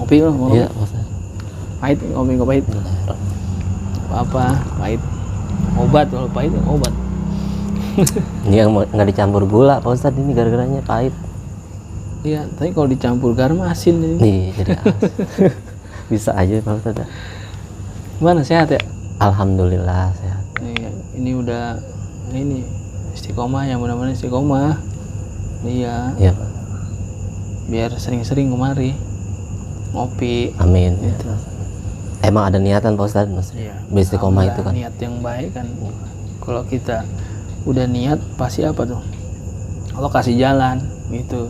Ngopi loh, mau Iya, ngopi. Pak Ustadz. Pahit, ngopi nggak pahit. Apa pahit. Obat, kalau pahit obat. Ini yang nggak dicampur gula Pak Ustadz, ini gara-garanya pahit. Iya, tapi kalau dicampur garam asin ini. Nih, jadi bisa aja Pak Ustadz. Gimana, sehat ya? Alhamdulillah sehat. Iya, ini udah ini istiqomah ya, mudah-mudahan istiqomah. Iya, Iya Pak. biar sering-sering kemari ngopi. Amin. Gitu. Emang ada niatan Pak Ustadz, Mas? Iya. Istiqomah itu kan. Niat yang baik kan. Kalau kita udah niat pasti apa tuh? Allah kasih jalan gitu.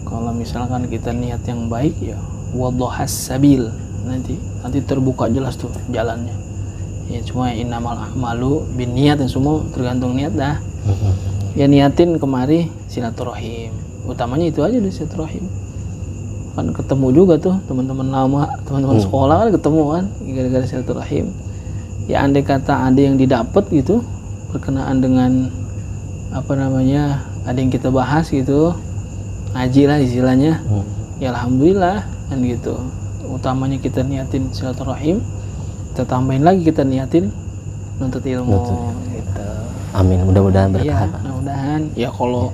Kalau misalkan kita niat yang baik ya wadhahas sabil, nanti terbuka jelas tuh jalannya. Ya cuma innamal a'malu binniyat, dan semua tergantung niat dah. Ya niatin kemari silaturahim. Utamanya itu aja deh, silaturahim. Kan ketemu juga tuh teman-teman lama, teman-teman sekolah kan ketemu kan gara-gara silaturahim. Ya andai kata ada yang didapat gitu berkenaan dengan apa namanya, ada yang kita bahas gitu, ngaji lah istilahnya. Ya alhamdulillah kan gitu. Utamanya kita niatin silaturahim, kita tambahin lagi kita niatin nuntut ilmu. Gitu. Amin, mudah-mudahan berkah. Iya, mudah-mudahan. Ya kalau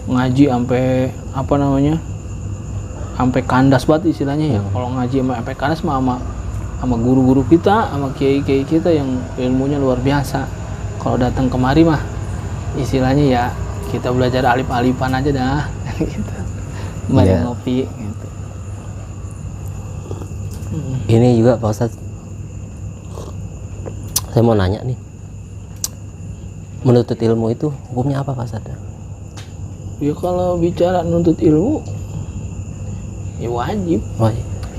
ngaji sampai apa namanya, sampai kandas banget istilahnya ya. Kalau ngaji sampai kandas sama guru-guru kita, sama kiai-kiai kita yang ilmunya luar biasa. Kalau datang kemari mah istilahnya ya kita belajar alif-alifan aja dah gitu. Kembali ngopi gitu. Ini juga Pak Ustadz, saya mau nanya nih, menuntut ilmu itu hukumnya apa Pak Ustadz? Ya kalau bicara nuntut ilmu ya wajib.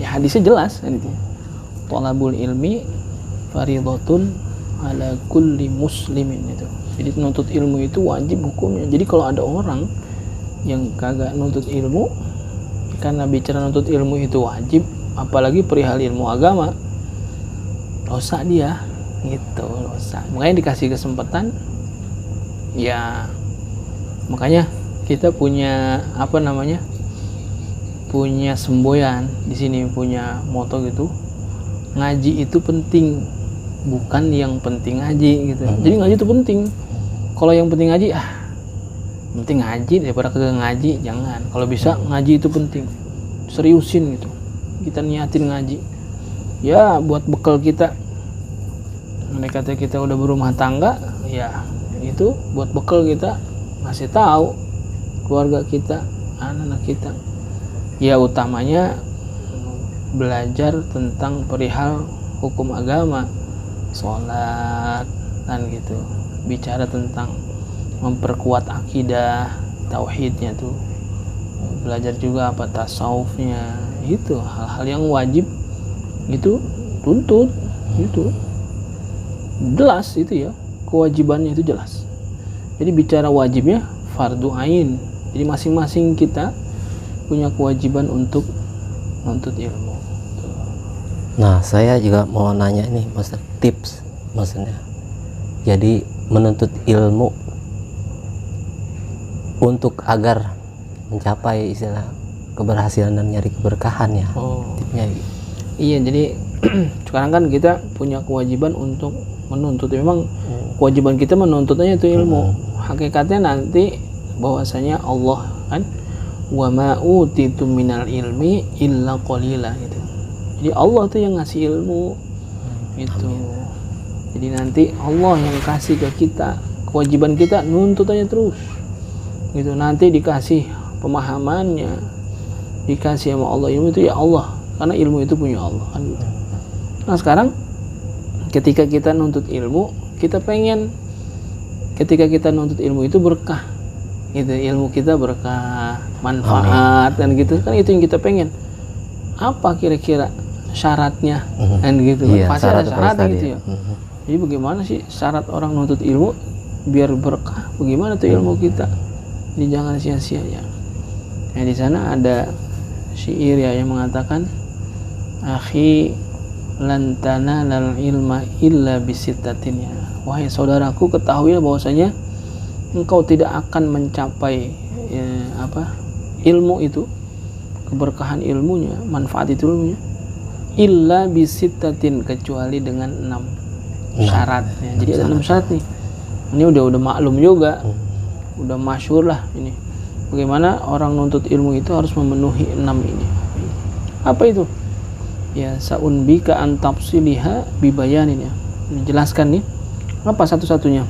Ya hadisnya jelas kan itu. Thalabul ilmi fardhatun ala kulli muslimin itu. Jadi nuntut ilmu itu wajib hukumnya. Jadi kalau ada orang yang kagak nuntut ilmu, karena bicara nuntut ilmu itu wajib, apalagi perihal ilmu agama, dosa dia gitu, dosa. Makanya dikasih kesempatan ya, makanya kita punya apa namanya, punya semboyan di sini, punya moto gitu, ngaji itu penting, bukan yang penting ngaji gitu. Jadi ngaji itu penting. Kalau yang penting ngaji, penting ngaji daripada kagak ngaji, jangan. Kalau bisa ngaji itu penting, seriusin gitu. Kita niatin ngaji. Ya buat bekal kita. Mereka kata kita udah berumah tangga, ya itu buat bekal kita, ngasih tahu keluarga kita, anak-anak kita. Ya utamanya belajar tentang perihal hukum agama, sholat dan gitu, bicara tentang memperkuat akidah tauhidnya tuh, belajar juga apa tasawufnya, itu hal-hal yang wajib itu tuntut itu jelas itu ya, kewajibannya itu jelas. Jadi bicara wajibnya fardu ain, jadi masing-masing kita punya kewajiban untuk menuntut ilmu. Nah, saya juga mau nanya nih, Maksud tips maksudnya. Jadi menuntut ilmu untuk agar mencapai istilah keberhasilan dan nyari keberkahan ya. Tipnya gitu. Iya, jadi sekarang kan kita punya kewajiban untuk menuntut. Memang kewajiban kita menuntutnya itu ilmu. Hakikatnya nanti bahwasanya Allah kan, wa ma utitu minal ilmi illa qalila gitu. Jadi Allah tuh yang ngasih ilmu itu. Jadi nanti Allah yang kasih ke kita, kewajiban kita nuntut aja terus gitu. Nanti dikasih pemahamannya, dikasih sama Allah ilmu itu ya Allah, karena ilmu itu punya Allah kan gitu. Nah sekarang ketika kita nuntut ilmu, kita pengen ketika kita nuntut ilmu itu berkah gitu, ilmu kita berkah, manfaat dan gitu kan, itu yang kita pengen. Apa kira-kira syaratnya kan gitu, Iya, pasti ada syaratnya gitu ya. Jadi bagaimana sih syarat orang nuntut ilmu biar berkah? Bagaimana tuh ilmu kita? Jadi jangan sia-sia ya. Nah di sana ada syair ya yang mengatakan, akhi lan tanalal ilma illa bisittatin, ya wahai saudaraku, ketahuilah bahwasanya engkau tidak akan mencapai ilmu itu, keberkahan ilmunya, manfaat itu ilmunya, illa bisittatin, kecuali dengan 6 syarat ya. Jadi ada 6 syarat nih. Ini udah maklum juga, udah masyhur lah ini. Bagaimana orang nuntut ilmu itu harus memenuhi 6 ini. Apa itu? Ya, saunbika an tafsiliha bibayanin ya. Menjelaskan nih apa satu-satunya.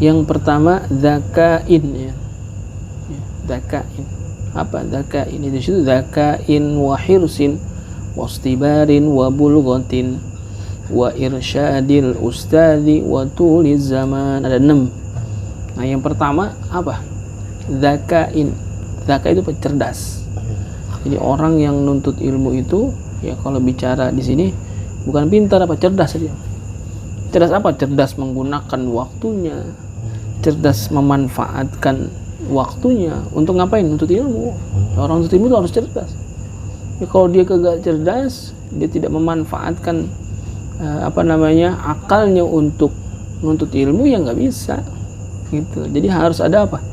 Yang pertama zakain ya. Zakain. Apa zakain? Di situ zakain wa hirsin wastibarin wa bulghatin wa irsyadil ustadi wa tuliz zaman. Ada 6. Nah, yang pertama apa? Zakain. Zaka itu cerdas. Jadi orang yang nuntut ilmu itu ya, kalau bicara di sini bukan pintar apa, cerdas saja. Cerdas apa? Cerdas menggunakan waktunya, cerdas memanfaatkan waktunya untuk ngapain? Nuntut ilmu. Orang nuntut ilmu itu harus cerdas. Ya, kalau dia kagak cerdas, dia tidak memanfaatkan akalnya untuk nuntut ilmu, ya nggak bisa gitu. Jadi harus ada apa?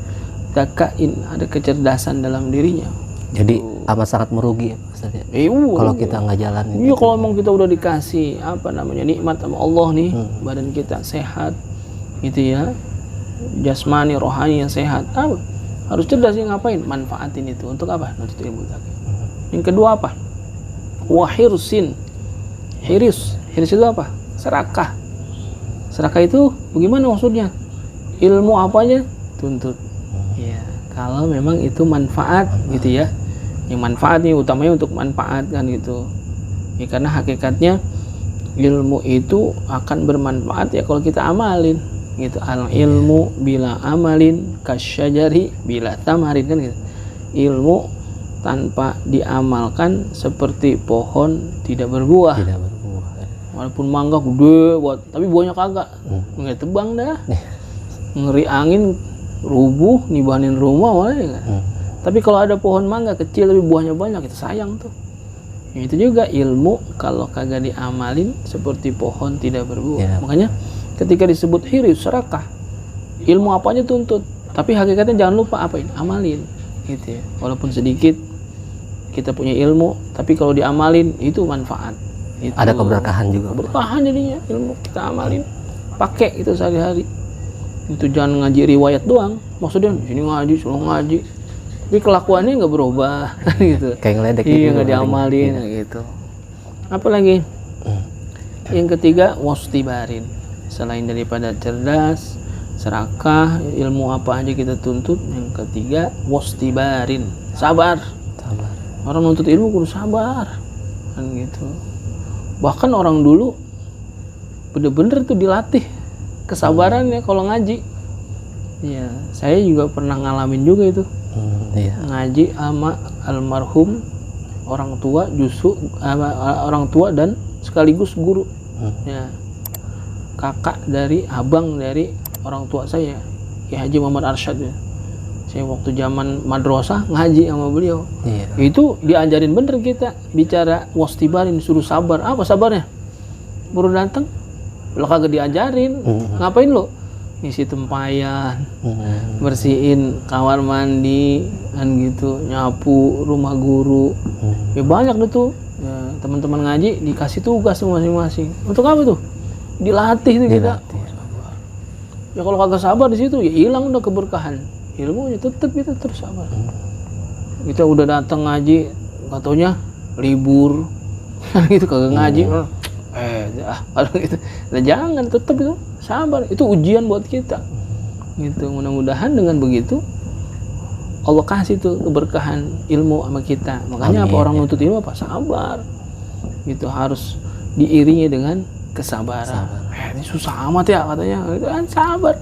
Zakain, ada kecerdasan dalam dirinya. Jadi amat sangat merugi ya Ustaz ya? Kalau kita nggak jalan itu. Iya, kalau memang kita udah dikasih nikmat sama Allah nih, badan kita sehat gitu ya, jasmani rohani yang sehat, harus cerdas ya, ngapain? Manfaatin itu untuk apa? Nuntut ilmu tadi. Yang kedua apa? Wahirsin. Hiris itu apa? Serakah. Serakah itu bagaimana maksudnya? Ilmu apanya? Tuntut. Ya, kalau memang itu manfaat gitu ya. Yang manfaat nih utamanya untuk manfaat kan gitu ya, karena hakikatnya ilmu itu akan bermanfaat ya kalau kita amalin gitu. Al ilmu bila amalin kasyajari bila tamarin kan gitu. Ilmu tanpa diamalkan seperti pohon tidak berbuah. Walaupun mangga gede tapi buahnya kagak, nggak tebang dah. Ngeri angin rubuh nibahin rumah malah ya kan. Tapi kalau ada pohon mangga kecil tapi buahnya banyak, itu sayang tuh. Ya, itu juga ilmu kalau kagak diamalin seperti pohon tidak berbuah. Ya. Makanya ketika disebut hiris, serakah, ilmu apanya tuntut. Tapi hakikatnya jangan lupa apain? Amalin. Gitu ya. Walaupun sedikit kita punya ilmu, tapi kalau diamalin itu manfaat. Itu ada keberkahan juga. Keberkahan jadinya ilmu kita amalin. Pakai itu sehari-hari. Itu jangan ngaji riwayat doang. Maksudnya di sini ngaji, suruh ngaji. Tapi kelakuannya nggak berubah gitu. Kayak ngeledek. Iya, nggak diamalin gitu. Apalagi yang ketiga wastibarin. Selain daripada cerdas, serakah, ilmu apa aja kita tuntut. Yang ketiga wastibarin, sabar. Orang nuntut ilmu kudu sabar kan gitu. Bahkan orang dulu bener-bener tuh dilatih kesabarannya kalau ngaji. Ya, saya juga pernah ngalamin juga itu. Ngaji sama almarhum orang tua, justru orang tua dan sekaligus guru. Ya, kakak dari abang dari orang tua saya, Ki Haji Muhammad Arsyad ya. Saya waktu zaman madrasah ngaji sama beliau. Itu diajarin bener kita bicara wastibarin, suruh sabar. Apa sabarnya? Baru datang lo kagak diajarin. Ngapain lo? Ngisi tempayan, bersihin kamar mandi kan gitu, nyapu rumah guru. Ya banyak tuh ya, teman-teman ngaji dikasih tugas masing-masing. Untuk apa tuh? Dilatih tuh kita. Ya kalau kagak sabar di situ ya hilang udah keberkahan ilmunya. Tetap kita terus sabar. Kita udah datang ngaji, katanya libur gitu kagak ngaji. Kalau gitu, nah jangan, tetap itu sabar, itu ujian buat kita gitu. Mudah-mudahan dengan begitu Allah kasih tuh keberkahan ilmu sama kita. Makanya apa orang nuntut ilmu apa? Sabar gitu, harus diiringi dengan kesabaran. Ini susah amat ya katanya, itu kan sabar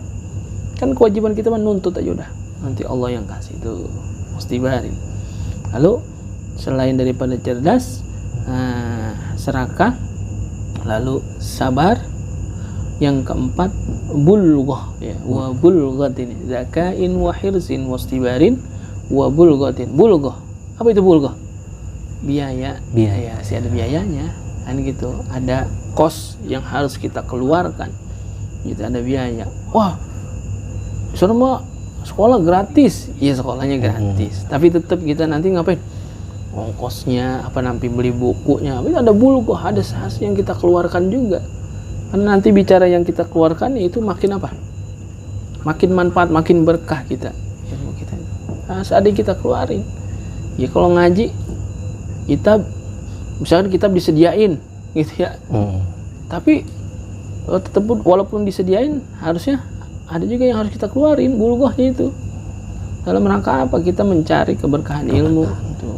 kan kewajiban kita menuntut aja udah, nanti Allah yang kasih tuh mustibarin. Lalu selain daripada cerdas, serakah, lalu sabar. Yang keempat bulghah ya, wa bulghatin, zakain wa hirsin wastibarin wa bulghatin. Bulghah, apa itu bulghah? Biaya, sih ada biayanya kan gitu, ada kos yang harus kita keluarkan gitu, ada biaya. Wah, semua sekolah gratis, iya sekolahnya gratis, tapi tetap kita nanti ngapain? ongkosnya, apa nanti beli bukunya, itu ada bulughah, ada hasil yang kita keluarkan juga. Karena nanti bicara yang kita keluarkan itu makin apa? Makin manfaat, makin berkah kita. Ilmu kita. Nah, ada yang kita keluarin. Ya kalau ngaji kita misalkan kita disediain gitu ya. Tapi tetap walaupun disediain harusnya ada juga yang harus kita keluarin bulughahnya itu. Dalam rangka apa? Kita mencari keberkahan ilmu gitu.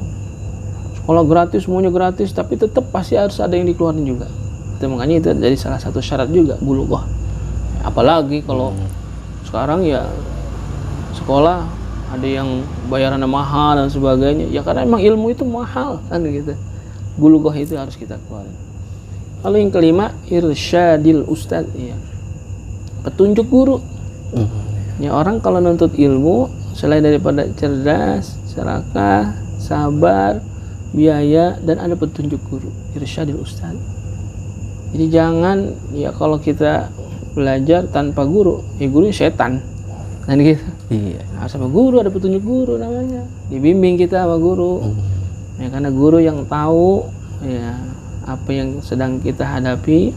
Sekolah gratis, semuanya gratis, tapi tetap pasti harus ada yang dikeluarin juga. Itu makanya itu jadi salah satu syarat juga bulughah. Apalagi kalau sekarang ya sekolah ada yang bayarannya mahal dan sebagainya. Ya karena emang ilmu itu mahal kan gitu. Bulughah itu harus kita keluarin. Lalu yang kelima, irsyadil ustadz, ya. Petunjuk guru. Ya orang kalau nuntut ilmu selain daripada cerdas, serakah, sabar, biaya, dan ada petunjuk guru, irsyadil ustadz. Jadi jangan ya kalau kita belajar tanpa guru, ya gurunya setan kan gitu. Iya. Harus sama guru, ada petunjuk guru namanya, dibimbing kita sama guru. Ya karena guru yang tahu ya apa yang sedang kita hadapi,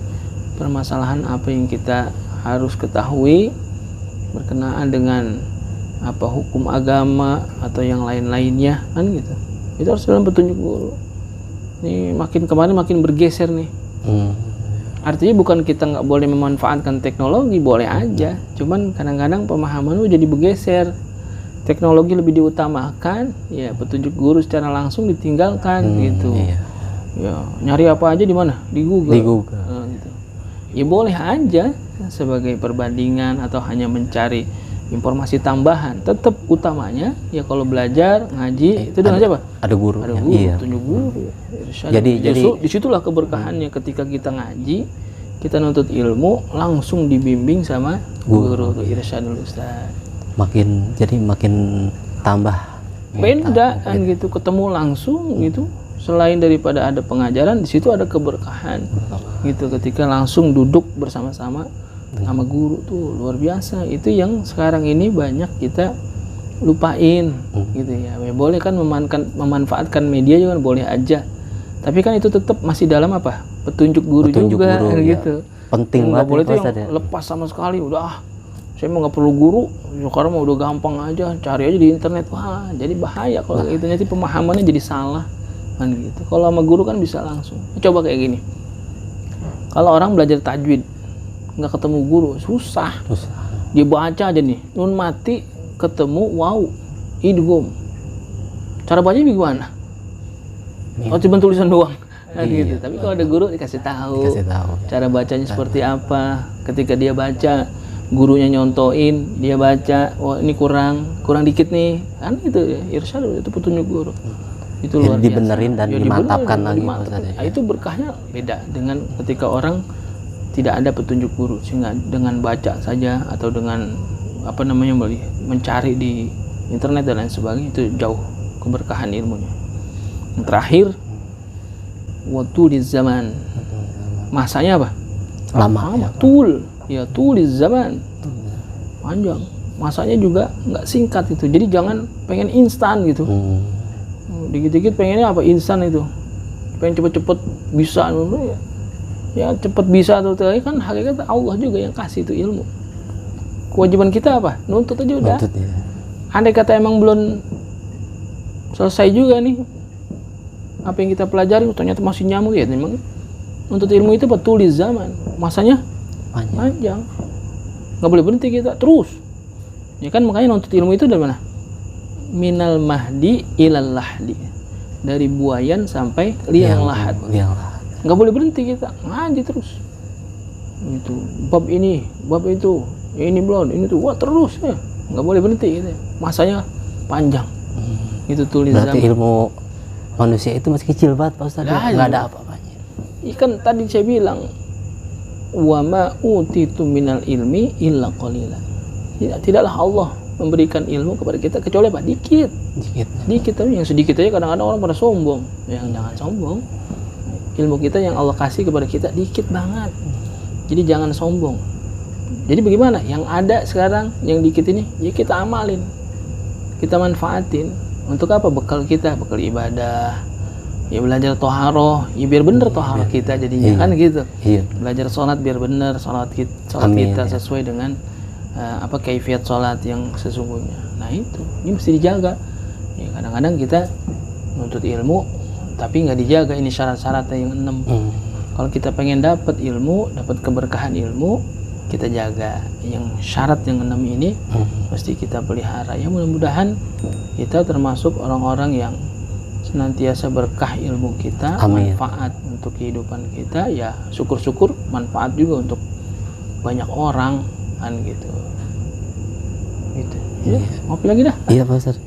permasalahan apa yang kita harus ketahui berkenaan dengan apa hukum agama atau yang lain-lainnya kan gitu. Itu harus dalam petunjuk guru. Ini makin kemarin makin bergeser nih. Artinya bukan kita nggak boleh memanfaatkan teknologi, boleh aja. Cuman kadang-kadang pemahaman lu jadi bergeser. Teknologi lebih diutamakan, ya petunjuk guru secara langsung ditinggalkan gitu. Iya. Ya nyari apa aja di mana? Di Google. Di Google. Gitu. Ya boleh aja sebagai perbandingan atau hanya mencari informasi tambahan. Tetap utamanya ya kalau belajar ngaji itu dengan siapa? Ada guru. Ada guru, iya. Petunjuk guru. Jadi disitulah keberkahannya ketika kita ngaji, kita nuntut ilmu langsung dibimbing sama guru irsyadul ustaz. Makin tambah beda kan gitu, ketemu langsung gitu. Selain daripada ada pengajaran, di situ ada keberkahan gitu ketika langsung duduk bersama-sama sama guru tuh luar biasa. Itu yang sekarang ini banyak kita lupain gitu ya. Boleh kan memanfaatkan media juga boleh aja, tapi kan itu tetap masih dalam apa? Petunjuk guru juga guru, gitu. Ya. Penting banget. Nggak boleh tuh yang lepas sama sekali. Udah saya mau nggak perlu guru, sekarang mau udah gampang aja, cari aja di internet. Wah jadi bahaya kalau itu, nanti pemahamannya jadi salah kan gitu. Kalau sama guru kan bisa langsung. Coba kayak gini, kalau orang belajar tajwid nggak ketemu guru susah. Dia baca aja nih nun mati ketemu waw idgham, cara bacanya gimana? Oh cuma tulisan doang kan gitu. Tapi kalau ada guru dikasih tahu cara bacanya seperti apa. Ketika dia baca, gurunya nyontoin, dia baca, oh ini kurang dikit nih kan itu ya. Irsyad itu petunjuk guru. Itu luar biasa. Dibenerin dan dimantapkan lagi. Nah, itu berkahnya beda dengan ketika orang tidak ada petunjuk guru, sehingga dengan baca saja atau dengan apa namanya mencari di internet dan lain sebagainya, itu jauh keberkahan ilmunya. Yang terakhir, waktu di zaman, masanya apa? Lama. Ya tulis zaman panjang, masanya juga nggak singkat itu. Jadi jangan pengen instan gitu. Dikit-dikit pengennya apa? Instan itu, pengen cepet-cepet bisa ya cepet bisa atau tidak, kan hakikat Allah juga yang kasih itu ilmu. Kewajiban kita apa? Nuntut aja udah. Andai kata emang belum selesai juga nih apa yang kita pelajari, ternyata masih nyamuk ya, memang nuntut ilmu itu betul di zaman, masanya panjang. Nggak boleh berhenti kita terus. Ya kan makanya nuntut ilmu itu dari mana? Minal mahdi ilal lahdi, dari buayan sampai liang lahat. Nggak boleh berhenti kita ngaji terus. Itu bab ini, bab itu, ini belum, ini tuh, wah terus ya. Nggak boleh berhenti gitu. Masanya panjang. Itu tulis berarti zaman. Ilmu manusia itu masih kecil banget Pak Ustaz. Nggak ada apa-apanya. Ikan tadi saya bilang wa ma utitu minal ilmi illa qalila. Tidaklah Allah memberikan ilmu kepada kita kecuali apa? Dikit. Tapi yang sedikit aja kadang-kadang orang pada sombong. Yang jangan sombong. Ilmu kita yang Allah kasih kepada kita dikit banget. Jadi jangan sombong. Jadi bagaimana? Yang ada sekarang yang dikit ini ya kita amalin. Kita manfaatin. Untuk apa? Bekal kita, bekal ibadah. Ya belajar toharoh, ya biar bener toharoh kita jadinya kan gitu. Iya. Belajar sholat biar bener, sholat Amin, kita ya. sesuai dengan kaifiat sholat yang sesungguhnya. Nah itu, ini mesti dijaga. Ya kadang-kadang kita nuntut ilmu, tapi nggak dijaga ini syarat-syaratnya yang 6. Kalau kita pengen dapat ilmu, dapat keberkahan ilmu, kita jaga. Yang syarat yang 6 ini mesti kita pelihara. Ya mudah-mudahan kita termasuk orang-orang yang senantiasa berkah ilmu kita, Amin. manfaat untuk kehidupan kita, ya syukur-syukur manfaat juga untuk banyak orang kan gitu. Gitu. Ya, ngopi lagi dah. Iya Pak Ustadz.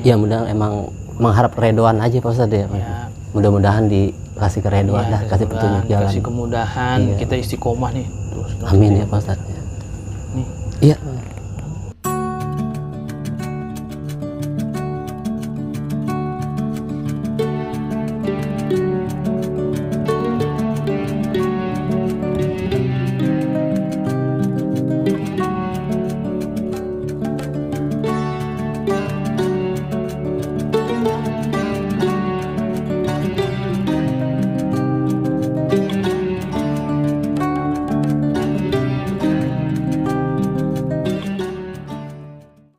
Ya mudah emang mengharap keredoan aja Pak Ustadz ya. Ya. Mudah-mudahan dikasih keredoan dah, kasih petunjuk jalan. Kasih kemudahan, kita istiqomah nih terus. Amin ya Pak Ustadz. Nih. Iya.